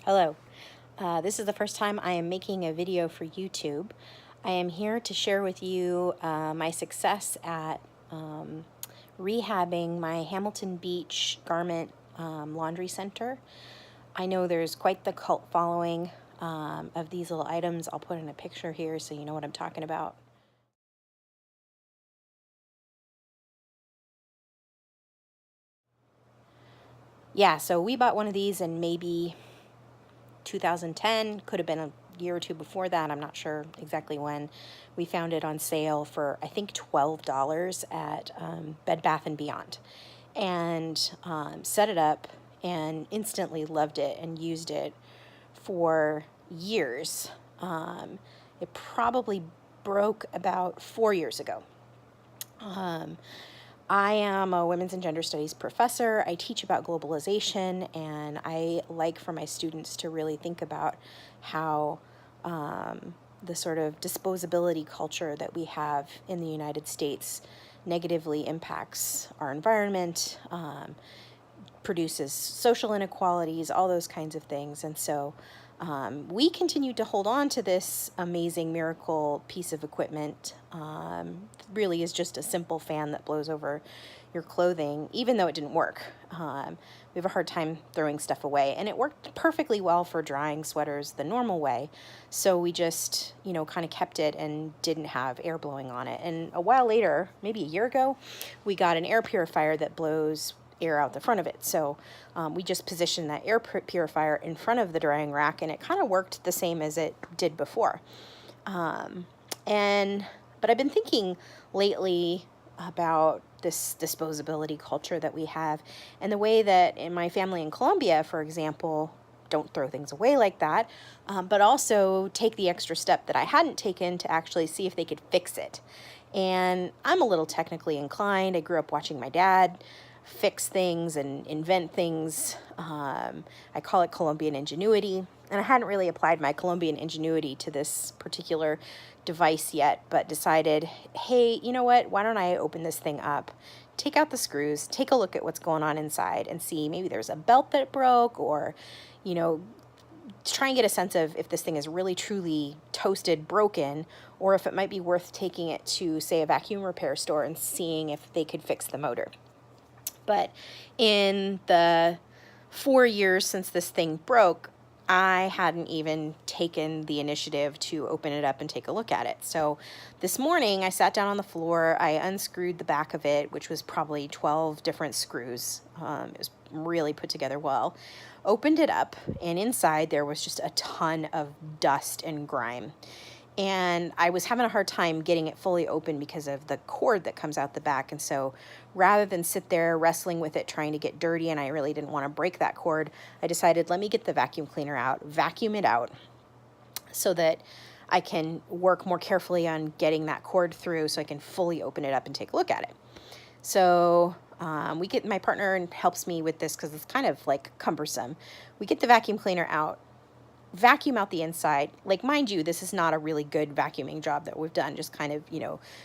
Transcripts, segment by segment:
Hello. This is the first time I am making a video for YouTube. I am here to share with you my success at rehabbing my Hamilton Beach garment laundry center. I know there's quite the cult following of these little items. I'll put in a picture here so you know what I'm talking about. Yeah, so we bought one of these in maybe 2010, could have been a year or two before that, I'm not sure exactly when. We found it on sale for I think $12 at Bed Bath & Beyond, and set it up and instantly loved it and used it for years. It probably broke about 4 years ago. I am a women's and gender studies professor. I teach about globalization, and I like for my students to really think about how the sort of disposability culture that we have in the United States negatively impacts our environment, produces social inequalities, all those kinds of things. And so we continue to hold on to this amazing miracle piece of equipment. Really is just a simple fan that blows over your clothing, even though it didn't work. We have a hard time throwing stuff away, and it worked perfectly well for drying sweaters the normal way. So we just, kind of kept it and didn't have air blowing on it. And a while later, maybe a year ago, we got an air purifier that blows air out the front of it. So we just positioned that air purifier in front of the drying rack, and it kind of worked the same as it did before. But I've been thinking lately about this disposability culture that we have, and the way that in my family in Colombia, for example, don't throw things away like that, but also take the extra step that I hadn't taken to actually see if they could fix it. And I'm a little technically inclined. I grew up watching my dad fix things and invent things. I call it Colombian ingenuity. And I hadn't really applied my Colombian ingenuity to this particular device yet, but decided, hey, you know what? Why don't I open this thing up, take out the screws, take a look at what's going on inside, and see maybe there's a belt that broke, or, try and get a sense of if this thing is really truly toasted, broken, or if it might be worth taking it to, say, a vacuum repair store and seeing if they could fix the motor. But in the 4 years since this thing broke, I hadn't even taken the initiative to open it up and take a look at it. So this morning I sat down on the floor, I unscrewed the back of it, which was probably 12 different screws. It was really put together well. Opened it up, and inside there was just a ton of dust and grime. And I was having a hard time getting it fully open because of the cord that comes out the back. And so rather than sit there wrestling with it, trying to get dirty, and I really didn't want to break that cord, I decided, let me get the vacuum cleaner out, vacuum it out, so that I can work more carefully on getting that cord through so I can fully open it up and take a look at it. So my partner helps me with this because it's kind of like cumbersome. We get the vacuum cleaner out, vacuum out the inside. Like, mind you, this is not a really good vacuuming job that we've done. Just kind of,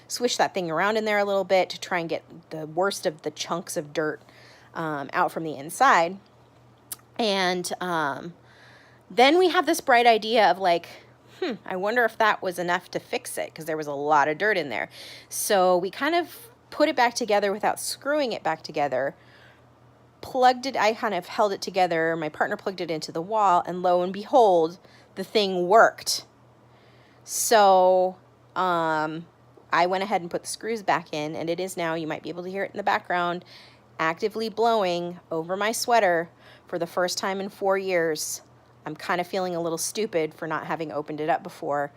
swish that thing around in there a little bit to try and get the worst of the chunks of dirt out from the inside. And then we have this bright idea of like, I wonder if that was enough to fix it, because there was a lot of dirt in there. So we kind of put it back together without screwing it back together, I kind of held it together, my partner plugged it into the wall, and lo and behold, the thing worked. So I went ahead and put the screws back in, and it is now, you might be able to hear it in the background, actively blowing over my sweater for the first time in 4 years. I'm kind of feeling a little stupid for not having opened it up before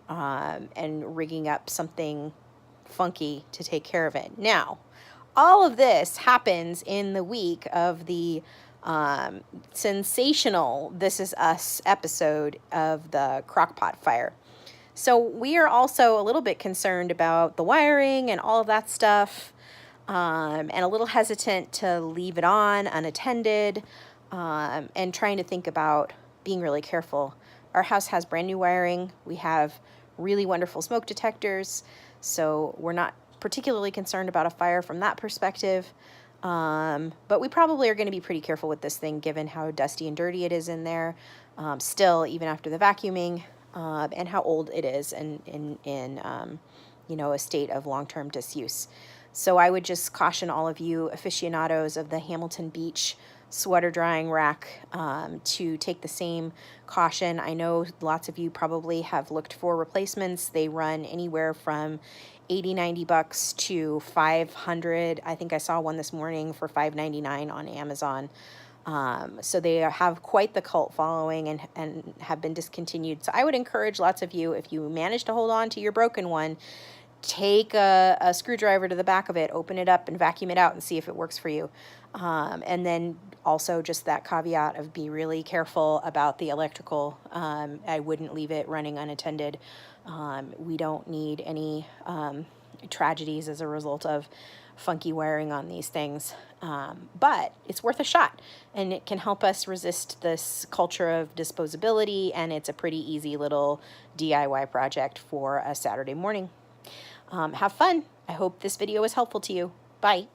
and rigging up something funky to take care of it. Now, all of this happens in the week of the sensational This Is Us episode of the Crockpot fire. So we are also a little bit concerned about the wiring and all of that stuff, and a little hesitant to leave it on unattended, and trying to think about being really careful. Our house has brand new wiring. We have really wonderful smoke detectors, so we're not particularly concerned about a fire from that perspective. But we probably are going to be pretty careful with this thing given how dusty and dirty it is in there, still, even after the vacuuming, and how old it is and in a state of long-term disuse. So I would just caution all of you aficionados of the Hamilton Beach sweater drying rack to take the same caution. I know lots of you probably have looked for replacements. They run anywhere from 80, 90 bucks to 500. I think I saw one this morning for $5.99 on Amazon. So they have quite the cult following and have been discontinued. So I would encourage lots of you, if you manage to hold on to your broken one, take a screwdriver to the back of it, open it up and vacuum it out and see if it works for you. And then also just that caveat of be really careful about the electrical. I wouldn't leave it running unattended. We don't need any tragedies as a result of funky wiring on these things. But it's worth a shot, and it can help us resist this culture of disposability, and it's a pretty easy little DIY project for a Saturday morning. Have fun. I hope this video was helpful to you. Bye.